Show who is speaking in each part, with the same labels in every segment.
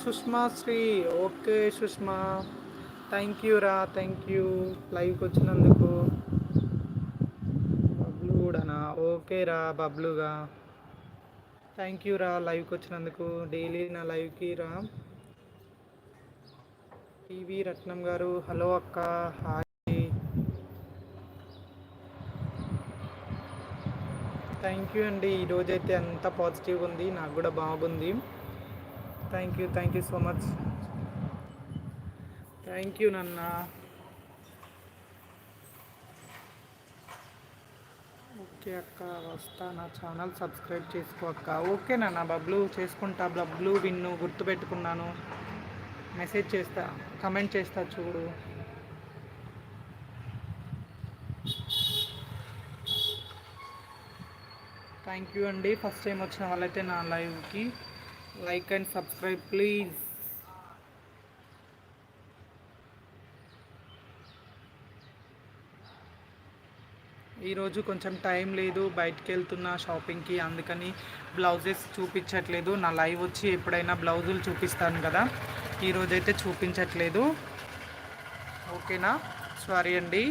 Speaker 1: Sushma Sri. Okay Sushma, thank you రా, thank you లైవ్కి వచ్చినందుకు. బబ్లు కూడానా? ఓకే రా బబ్లుగా, థ్యాంక్ యూ రా లైవ్కి వచ్చినందుకు. డైలీ నా లైవ్కి రా. టీవీ రత్నం గారు హలో అక్క, హాయ్. థ్యాంక్ యూ అండి, ఈరోజైతే అంత పాజిటివ్ ఉంది, నాకు కూడా బాగుంది. Thank you so much. Thank you నన్న. ఓకే అక్క, వస్తా, నా ఛానల్ సబ్స్క్రైబ్ చేసుకో అక్క. ఓకే నాన్న బబ్లు, చేసుకుంటా. బబ్లు విన్ను గుర్తుపెట్టుకున్నాను, మెసేజ్ చేస్తా, కమెంట్ చేస్తా చూడు. థ్యాంక్ యూ అండి. ఫస్ట్ టైం వచ్చిన వాళ్ళైతే నా లైవ్కి లైక్ అండ్ సబ్స్క్రైబ్ ప్లీజ్. ఈరోజు కొంచెం టైం లేదు, బయటికి వెళ్తున్నా షాపింగ్కి, అందుకని బ్లౌజెస్ చూపించట్లేదు. నా లైవ్ వచ్చి ఎప్పుడైనా బ్లౌజులు చూపిస్తాను కదా, ఈరోజైతే చూపించట్లేదు. ఓకేనా, సారీ అండి.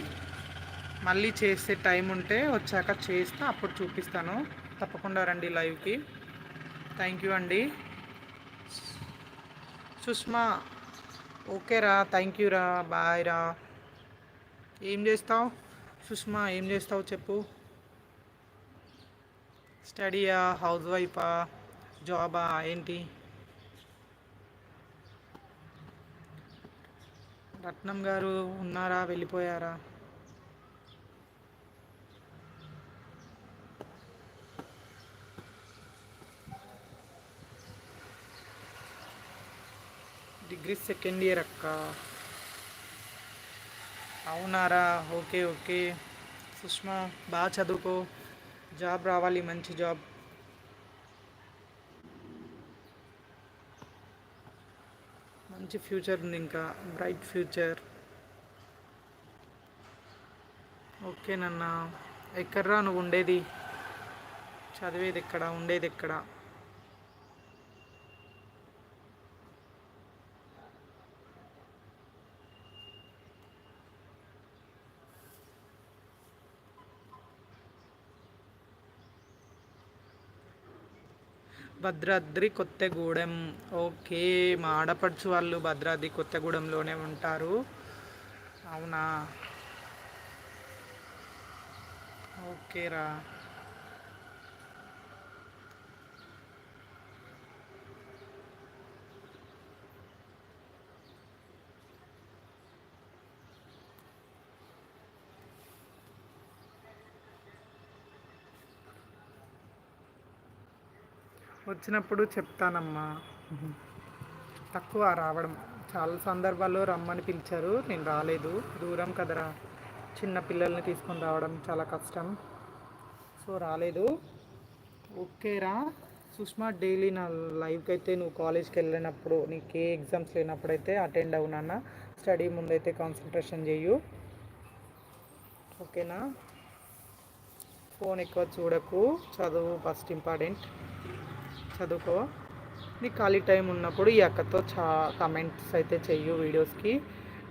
Speaker 1: మళ్ళీ చేసే టైం ఉంటే వచ్చాక చేస్తా, అప్పుడు చూపిస్తాను. తప్పకుండా రండి లైవ్కి. థ్యాంక్ యూ అండి. సుష్మా ఓకే రా, థ్యాంక్ యూ రా, బాయ్ రా. ఏం చేస్తావు సుష్మా, ఏం చేస్తావు చెప్పు? స్టడీయా, హౌస్ వైఫా, జాబా, ఏంటి? రత్నం గారు ఉన్నారా, వెళ్ళిపోయారా? డిగ్రీ సెకండ్ ఇయర్ అక్క. అవునారా, ఓకే ఓకే. సుష్మా బాగా చదువుకో, జాబ్ రావాలి, మంచి జాబ్. మంచి ఫ్యూచర్ ఉంది, ఇంకా బ్రైట్ ఫ్యూచర్. ఓకే నాన్న. ఎక్కడ్రా నువ్వు ఉండేది? చదివేది ఎక్కడ, ఉండేది ఎక్కడ? భద్రాద్రి కొత్తగూడెం. ఓకే, మా ఆడపడుచు వాళ్ళు భద్రాద్రి కొత్తగూడెంలోనే ఉంటారు. అవునా, ఓకేరా. వచ్చినప్పుడు చెప్తానమ్మా. తక్కువ రావడం, చాలా సందర్భాల్లో రమ్మని పిలిచారు, నేను రాలేదు. దూరం కదరా, చిన్న పిల్లల్ని తీసుకొని రావడం చాలా కష్టం, సో రాలేదు. ఓకేరా సుష్మా, డైలీ నా లైవ్కి అయితే నువ్వు కాలేజ్కి వెళ్ళినప్పుడు, నీకు ఏ ఎగ్జామ్స్ లేనప్పుడు అయితే అటెండ్ అవునా. స్టడీ ముందైతే కాన్సన్ట్రేషన్ చేయు, ఓకేనా? ఫోన్ ఎక్కువ చూడకు, చదువు ఫస్ట్ ఇంపార్టెంట్, చదువుకో. నీకు ఖాళీ టైం ఉన్నప్పుడు ఈ అక్కతో కమెంట్స్ అయితే చెయ్యు వీడియోస్కి,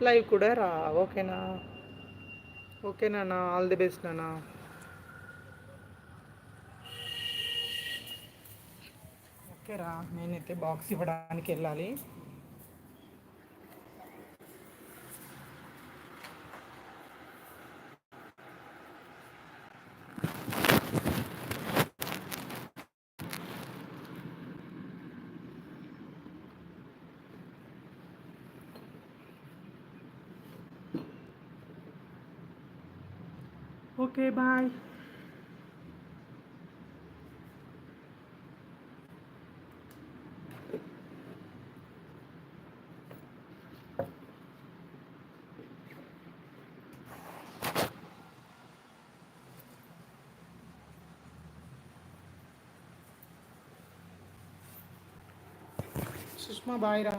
Speaker 1: లైవ్ కూడా రా, ఓకేనా? ఓకేనా, ఆల్ ది బెస్ట్ నాన్న. ఓకేరా, నేనైతే బాక్స్ ఇవ్వడానికి వెళ్ళాలి. Okay bye. సుష్మా బాయ్ రా.